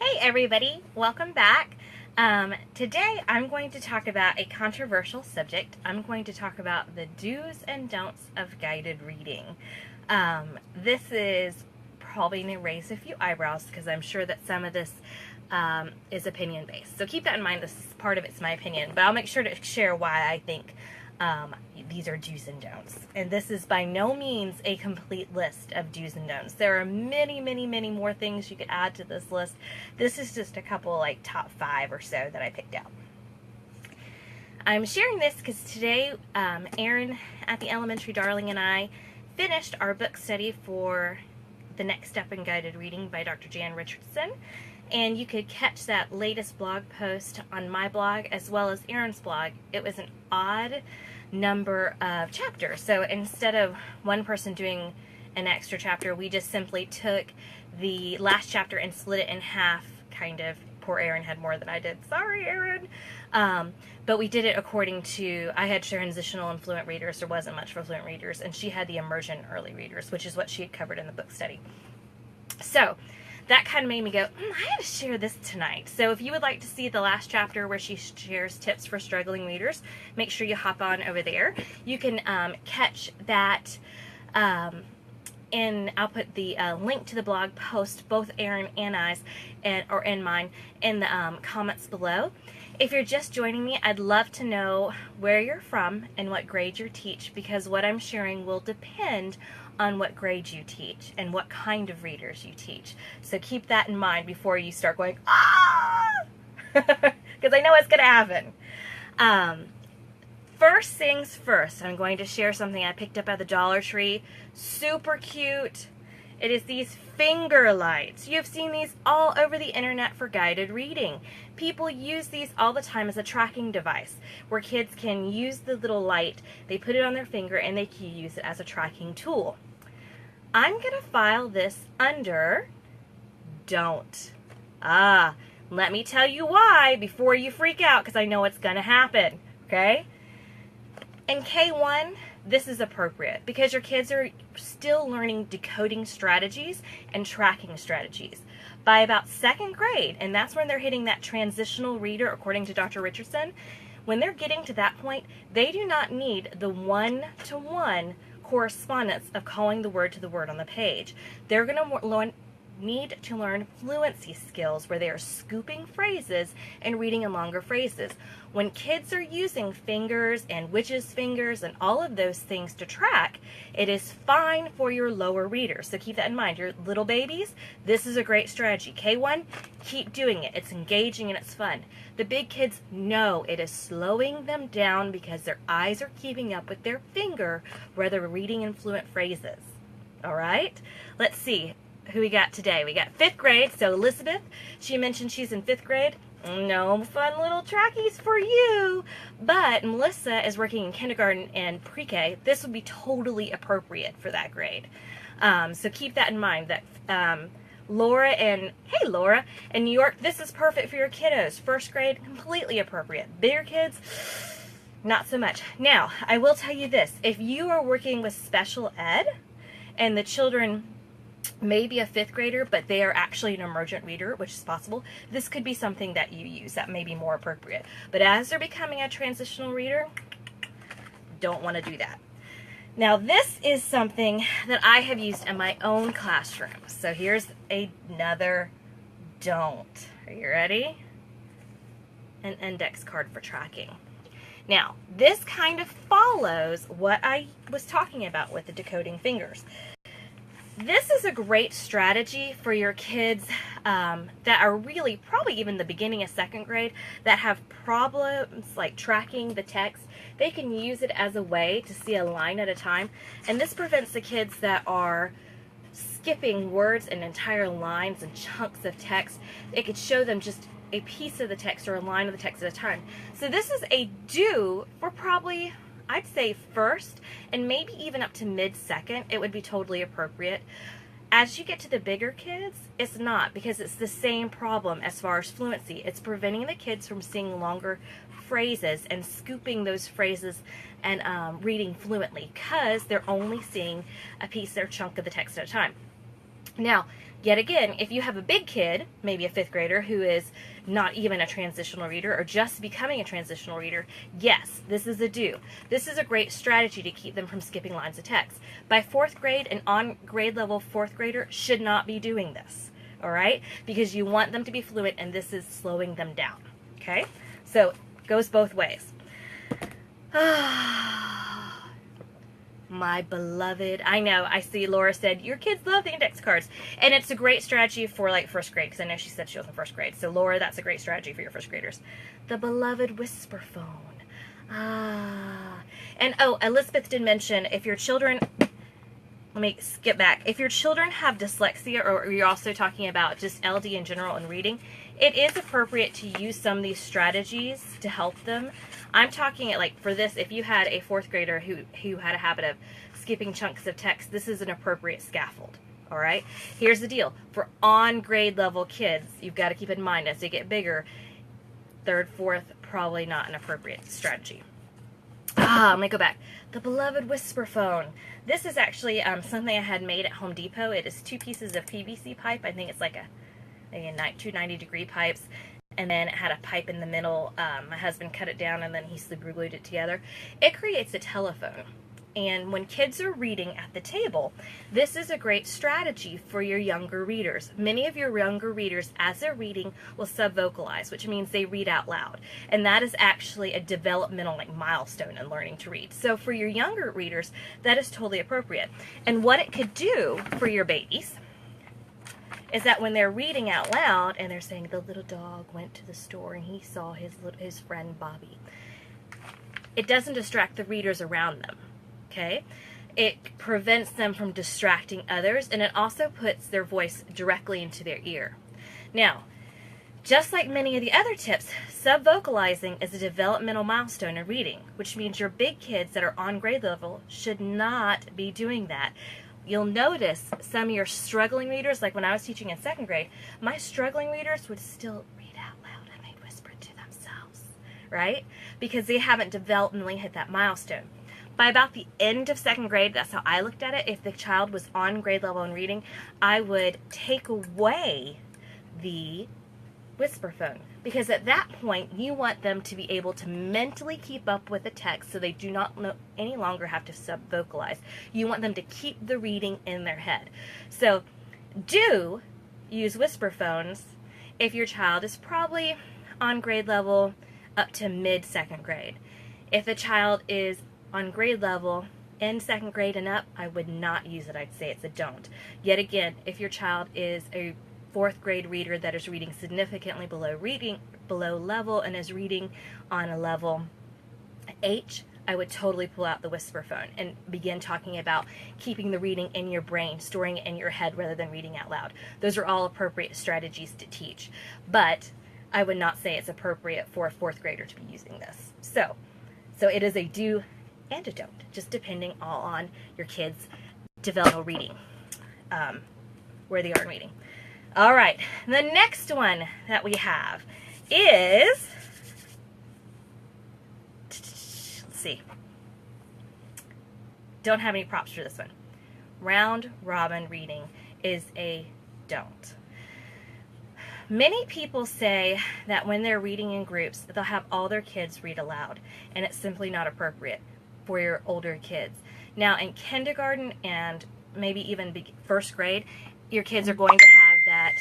Hey everybody, welcome back. Today I'm going to talk about a controversial subject. I'm going to talk about the do's and don'ts of guided reading. This is probably going to raise a few eyebrows because I'm sure that some of this is opinion based. So keep that in mind. This is part of it's my opinion, but I'll make sure to share why I think these are do's and don'ts. And this is by no means a complete list of do's and don'ts. There are many, many, many more things you could add to this list. This is just a couple, like top 5 or so that I picked out. I'm sharing this because today Erin at the Elementary Darling and I finished our book study for The Next Step in Guided Reading by Dr. Jan Richardson. And you could catch that latest blog post on my blog as well as Erin's blog. It was an odd number of chapters. So instead of one person doing an extra chapter, we just simply took the last chapter and split it in half, kind of. Poor Erin had more than I did. Sorry, Erin. But we did it according to, I had transitional and fluent readers. There wasn't much for fluent readers. And she had the immersion early readers, which is what she had covered in the book study. So that kind of made me go, I had to share this tonight. So if you would like to see the last chapter where she shares tips for struggling readers, make sure you hop on over there. You can catch that, and I'll put the link to the blog post, both Erin and I's, and mine, in the comments below. If you're just joining me, I'd love to know where you're from and what grade you teach, because what I'm sharing will depend on what grade you teach and what kind of readers you teach. So keep that in mind before you start going, because I know it's going to happen. First things first, I'm going to share something I picked up at the Dollar Tree. Super cute. It is these finger lights. You've seen these all over the internet for guided reading. People use these all the time as a tracking device where kids can use the little light, they put it on their finger, and they can use it as a tracking tool. I'm going to file this under don't. Let me tell you why before you freak out, because I know it's going to happen, okay? In K1, this is appropriate because your kids are still learning decoding strategies and tracking strategies. By about 2nd grade, and that's when they're hitting that transitional reader, according to Dr. Richardson, when they're getting to that point, they do not need the one-to-one correspondence of calling the word to the word on the page. They're going to need to learn fluency skills where they are scooping phrases and reading in longer phrases. When kids are using fingers and witches' fingers and all of those things to track, it is fine for your lower readers. So keep that in mind. Your little babies, this is a great strategy. K1, keep doing it. It's engaging and it's fun. The big kids know it is slowing them down because their eyes are keeping up with their finger where they're reading in fluent phrases. All right? Let's see who we got today. We got 5th grade. So Elizabeth, she mentioned she's in 5th grade. No fun little trackies for you. But Melissa is working in kindergarten and pre-K. This would be totally appropriate for that grade. So keep that in mind. That Laura in New York, this is perfect for your kiddos. 1st grade, completely appropriate. Bigger kids, not so much. Now, I will tell you this. If you are working with special ed and the children maybe a 5th grader, but they are actually an emergent reader, which is possible, this could be something that you use that may be more appropriate. But as they're becoming a transitional reader, don't want to do that. Now, this is something that I have used in my own classroom. So here's another don't. Are you ready? An index card for tracking. Now, this kind of follows what I was talking about with the decoding fingers. This is a great strategy for your kids that are really probably even the beginning of 2nd grade that have problems like tracking the text. They can use it as a way to see a line at a time. And this prevents the kids that are skipping words and entire lines and chunks of text. It could show them just a piece of the text or a line of the text at a time. So this is a do for probably, I'd say 1st and maybe even up to mid-2nd, it would be totally appropriate. As you get to the bigger kids, it's not, because it's the same problem as far as fluency. It's preventing the kids from seeing longer phrases and scooping those phrases and reading fluently because they're only seeing a piece or chunk of the text at a time. Now, Yet again, if you have a big kid, maybe a 5th grader, who is not even a transitional reader or just becoming a transitional reader, yes, this is a do. This is a great strategy to keep them from skipping lines of text. By 4th grade, an on grade level 4th grader should not be doing this, all right? Because you want them to be fluent, and this is slowing them down, okay? So it goes both ways. My beloved, I know, I see Laura said, your kids love the index cards. And it's a great strategy for like 1st grade, because I know she said she was in 1st grade. So Laura, that's a great strategy for your 1st graders. The beloved whisper phone. And oh, Elizabeth did mention, if your children, let me skip back. If your children have dyslexia, or you're also talking about just LD in general and reading, it is appropriate to use some of these strategies to help them. I'm talking like for this, if you had a 4th grader who had a habit of skipping chunks of text, this is an appropriate scaffold. All right. Here's the deal. For on grade level kids, you've got to keep in mind as they get bigger, 3rd, 4th, probably not an appropriate strategy. Let me go back. The beloved whisper phone. This is actually something I had made at Home Depot. It is 2 pieces of PVC pipe. I think it's like two 90-degree pipes. And then it had a pipe in the middle. My husband cut it down and then he super glued it together. It creates a telephone. And when kids are reading at the table, this is a great strategy for your younger readers. Many of your younger readers, as they're reading, will subvocalize, which means they read out loud. And that is actually a developmental milestone in learning to read. So for your younger readers, that is totally appropriate. And what it could do for your babies is that when they're reading out loud and they're saying, the little dog went to the store and he saw his friend Bobby, it doesn't distract the readers around them, okay? It prevents them from distracting others, and it also puts their voice directly into their ear. Now, just like many of the other tips, subvocalizing is a developmental milestone in reading, which means your big kids that are on grade level should not be doing that. You'll notice some of your struggling readers, like when I was teaching in 2nd grade, my struggling readers would still read out loud and they'd whisper to themselves, right? Because they haven't developmentally hit that milestone. By about the end of 2nd grade, that's how I looked at it. If the child was on grade level in reading, I would take away the whisper phone, because at that point you want them to be able to mentally keep up with the text so they do not any longer have to subvocalize. You want them to keep the reading in their head. So do use whisper phones if your child is probably on grade level up to mid 2nd grade. If the child is on grade level in 2nd grade and up, I would not use it. I'd say it's a don't. Yet again, if your child is a 4th grade reader that is reading significantly below level and is reading on a level H, I would totally pull out the whisper phone and begin talking about keeping the reading in your brain, storing it in your head rather than reading out loud. Those are all appropriate strategies to teach, but I would not say it's appropriate for a 4th grader to be using this. So it is a do and a don't, just depending all on your kids' developmental reading, where they are in reading. All right, the next one that we have is, let's see, don't have any props for this one. Round robin reading is a don't. Many people say that when they're reading in groups, they'll have all their kids read aloud, and it's simply not appropriate for your older kids. Now, in kindergarten and maybe even 1st grade, your kids are going to have that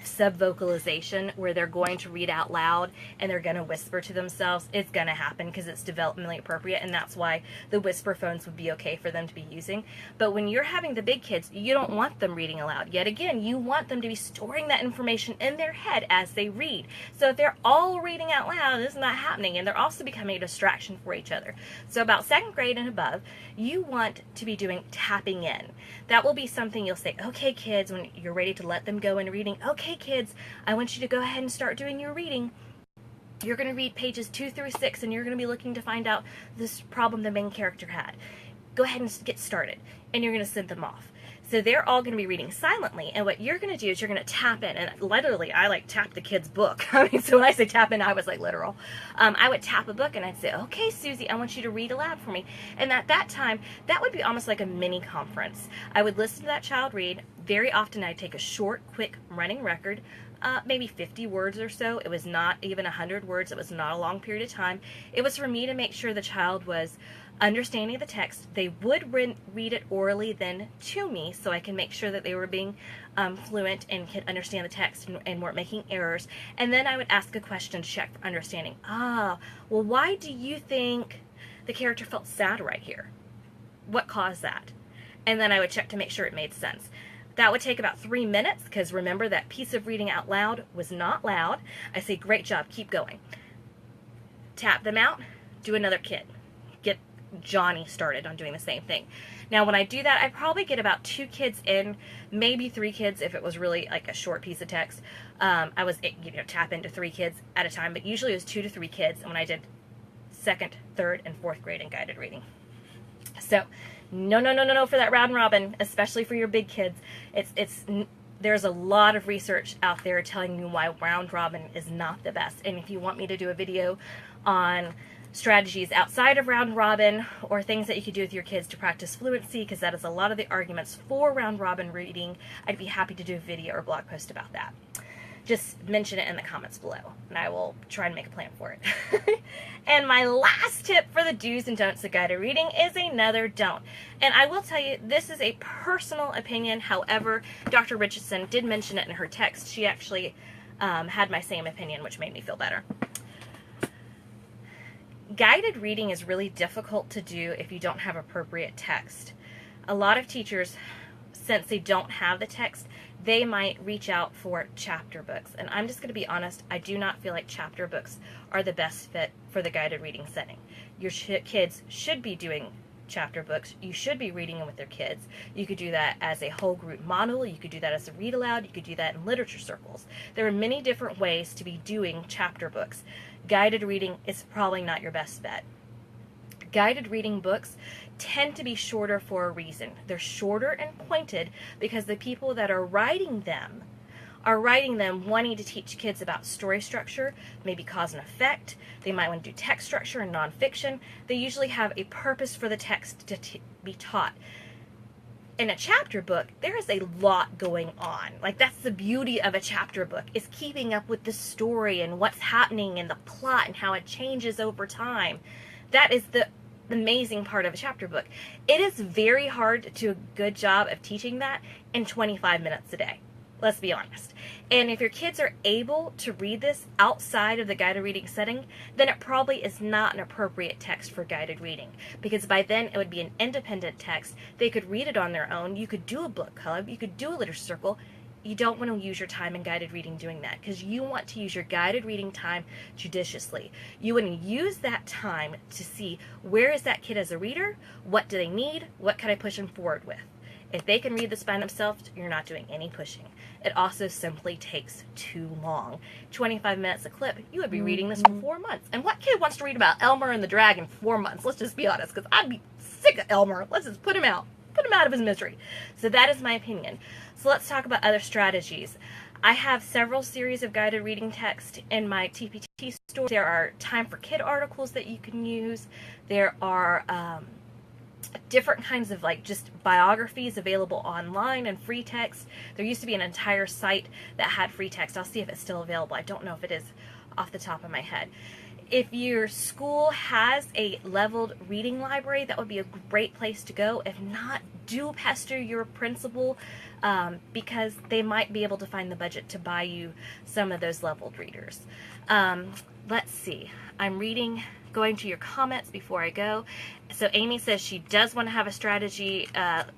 subvocalization where they're going to read out loud and they're going to whisper to themselves. It's going to happen because it's developmentally appropriate, and that's why the whisper phones would be okay for them to be using. But when you're having the big kids, you don't want them reading aloud. Yet again, you want them to be storing that information in their head as they read. So if they're all reading out loud, this is not happening, and they're also becoming a distraction for each other. So about 2nd grade and above, you want to be doing tapping in. That will be something you'll say, okay kids, when you're ready to let them go into reading, okay kids, I want you to go ahead and start doing your reading. You're going to read pages 2 through 6, and you're going to be looking to find out this problem the main character had. Go ahead and get started, and you're going to send them off. So they're all going to be reading silently, and what you're going to do is you're going to tap in, and literally I like tap the kid's book. I mean, so when I say tap in, I was like literal. I would tap a book and I'd say, okay, Susie, I want you to read aloud for me. And at that time, that would be almost like a mini conference. I would listen to that child read. Very often I'd take a short, quick running record, maybe 50 words or so. It was not even 100 words. It was not a long period of time. It was for me to make sure the child was understanding the text. They would read it orally then to me, so I can make sure that they were being fluent and could understand the text and weren't making errors. And then I would ask a question to check for understanding. Well, why do you think the character felt sad right here? What caused that? And then I would check to make sure it made sense. That would take about 3 minutes, because remember, that piece of reading out loud was not loud. I say, great job, keep going. Tap them out, do another kid. Get Johnny started on doing the same thing. Now when I do that, I probably get about 2 kids in, maybe 3 kids if it was really like a short piece of text. I was, tap into 3 kids at a time, but usually it was 2 to 3 kids when I did 2nd, 3rd, and 4th grade in guided reading. So no for that round robin, especially for your big kids. There's a lot of research out there telling you why round robin is not the best. And if you want me to do a video on strategies outside of round robin, or things that you could do with your kids to practice fluency, because that is a lot of the arguments for round robin reading, I'd be happy to do a video or blog post about that. Just mention it in the comments below, and I will try and make a plan for it. And my last tip for the do's and don'ts of guided reading is another don't. And I will tell you, this is a personal opinion. However, Dr. Richardson did mention it in her text. She actually had my same opinion, which made me feel better. Guided reading is really difficult to do if you don't have appropriate text. A lot of teachers, since they don't have the text, they might reach out for chapter books. And I'm just going to be honest, I do not feel like chapter books are the best fit for the guided reading setting. Your kids should be doing chapter books. You should be reading them with their kids. You could do that as a whole group model. You could do that as a read aloud. You could do that in literature circles. There are many different ways to be doing chapter books. Guided reading is probably not your best bet. Guided reading books tend to be shorter for a reason. They're shorter and pointed because the people that are writing them wanting to teach kids about story structure, maybe cause and effect. They might want to do text structure and nonfiction. They usually have a purpose for the text to be taught. In a chapter book, there is a lot going on. Like, that's the beauty of a chapter book, is keeping up with the story and what's happening and the plot and how it changes over time. That is the amazing part of a chapter book. It is very hard to do a good job of teaching that in 25 minutes a day. Let's be honest. And if your kids are able to read this outside of the guided reading setting, then it probably is not an appropriate text for guided reading, because by then it would be an independent text. They could read it on their own. You could do a book club. You could do a literature circle. You don't want to use your time in guided reading doing that, because you want to use your guided reading time judiciously. You want to use that time to see, where is that kid as a reader? What do they need? What can I push them forward with? If they can read this by themselves, you're not doing any pushing. It also simply takes too long. 25 minutes a clip, you would be reading this for 4 months. And what kid wants to read about Elmer and the Dragon in 4 months? Let's just be honest, because I'd be sick of Elmer. Let's just put him out. Put him out of his misery. So that is my opinion. So let's talk about other strategies. I have several series of guided reading text in my TPT store. There are time for kid articles that you can use. There are different kinds of just biographies available online and free text. There used to be an entire site that had free text. I'll see if it's still available. I don't know if it is off the top of my head. If your school has a leveled reading library, that would be a great place to go. If not, do pester your principal, because they might be able to find the budget to buy you some of those leveled readers. Let's see. I'm going to your comments before I go. So Amy says she does want to have a strategy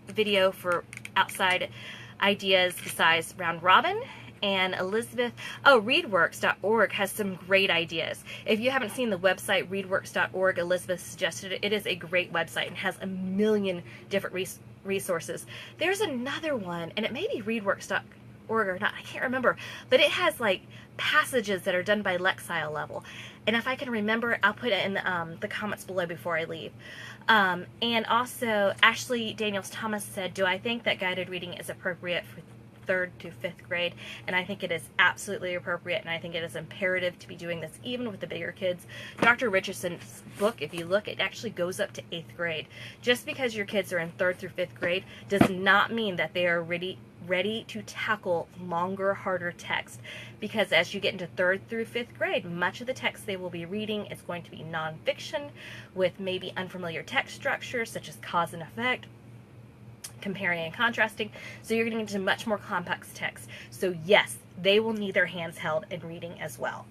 video for outside ideas besides round robin. And Elizabeth, readworks.org has some great ideas. If you haven't seen the website readworks.org, Elizabeth suggested it. It is a great website and has a million different resources. There's another one, and it may be or not, I can't remember, but it has like passages that are done by Lexile level. And if I can remember, I'll put it in the comments below before I leave. And also, Ashley Daniels Thomas said, do I think that guided reading is appropriate for 3rd to 5th grade? And I think it is absolutely appropriate, and I think it is imperative to be doing this even with the bigger kids. Dr. Richardson's book, if you look, it actually goes up to 8th grade. Just because your kids are in 3rd through 5th grade does not mean that they are ready to tackle longer, harder text, because as you get into 3rd through 5th grade, much of the text they will be reading is going to be nonfiction with maybe unfamiliar text structures such as cause and effect, comparing and contrasting. So you're getting into much more complex text. So yes, they will need their hands held in reading as well.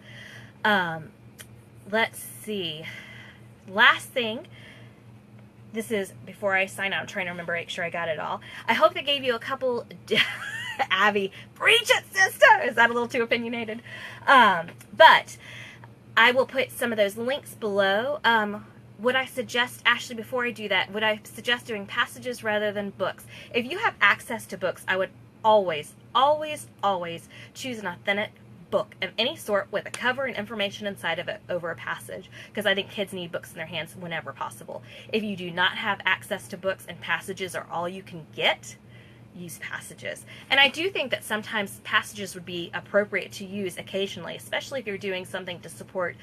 Let's see. Last thing. This is, before I sign out, I'm trying to remember, make sure I got it all. I hope that gave you a couple, Abby, preach it, sister! Is that a little too opinionated? But I will put some of those links below. Would I suggest, Ashley, before I do that, would I suggest doing passages rather than books? If you have access to books, I would always, always, always choose an authentic book of any sort with a cover and information inside of it over a passage, because I think kids need books in their hands whenever possible. If you do not have access to books and passages are all you can get, use passages. And I do think that sometimes passages would be appropriate to use occasionally, especially if you're doing something to support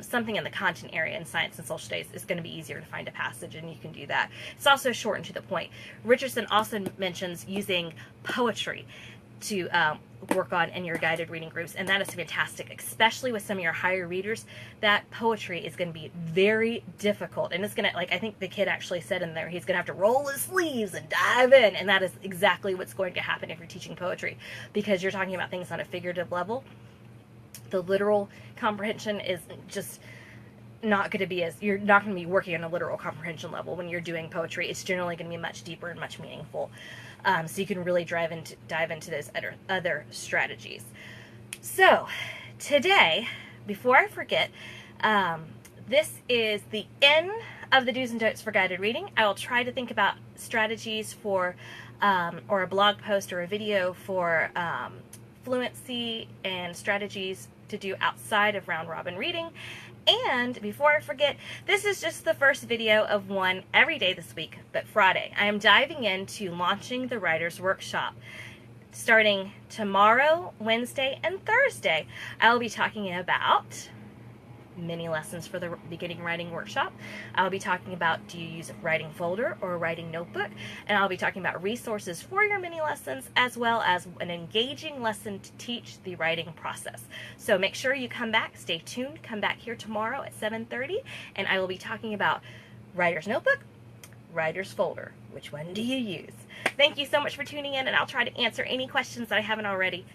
something in the content area in science and social studies. It's going to be easier to find a passage, and you can do that. It's also short and to the point. Richardson also mentions using poetry to work on in your guided reading groups, and that is fantastic, especially with some of your higher readers. That poetry is going to be very difficult, and it's going to, like I think the kid actually said in there, he's going to have to roll his sleeves and dive in, and that is exactly what's going to happen if you're teaching poetry, because you're talking about things on a figurative level. The literal comprehension is just not going to be as, you're not going to be working on a literal comprehension level when you're doing poetry. It's generally going to be much deeper and much meaningful. So you can really dive into those other strategies. So today, before I forget, this is the end of the do's and don'ts for guided reading. I will try to think about strategies for, or a blog post or a video for fluency and strategies to do outside of round robin reading. And before I forget, this is just the first video of one every day this week, but Friday. I am diving into launching the Writer's Workshop. Starting tomorrow, Wednesday, and Thursday, I will be talking about mini lessons for the beginning writing workshop. I'll be talking about, do you use a writing folder or a writing notebook? And I'll be talking about resources for your mini lessons, as well as an engaging lesson to teach the writing process. So make sure you come back, stay tuned, come back here tomorrow at 7:30, and I will be talking about writer's notebook, writer's folder. Which one do you use? Thank you so much for tuning in, and I'll try to answer any questions that I haven't already.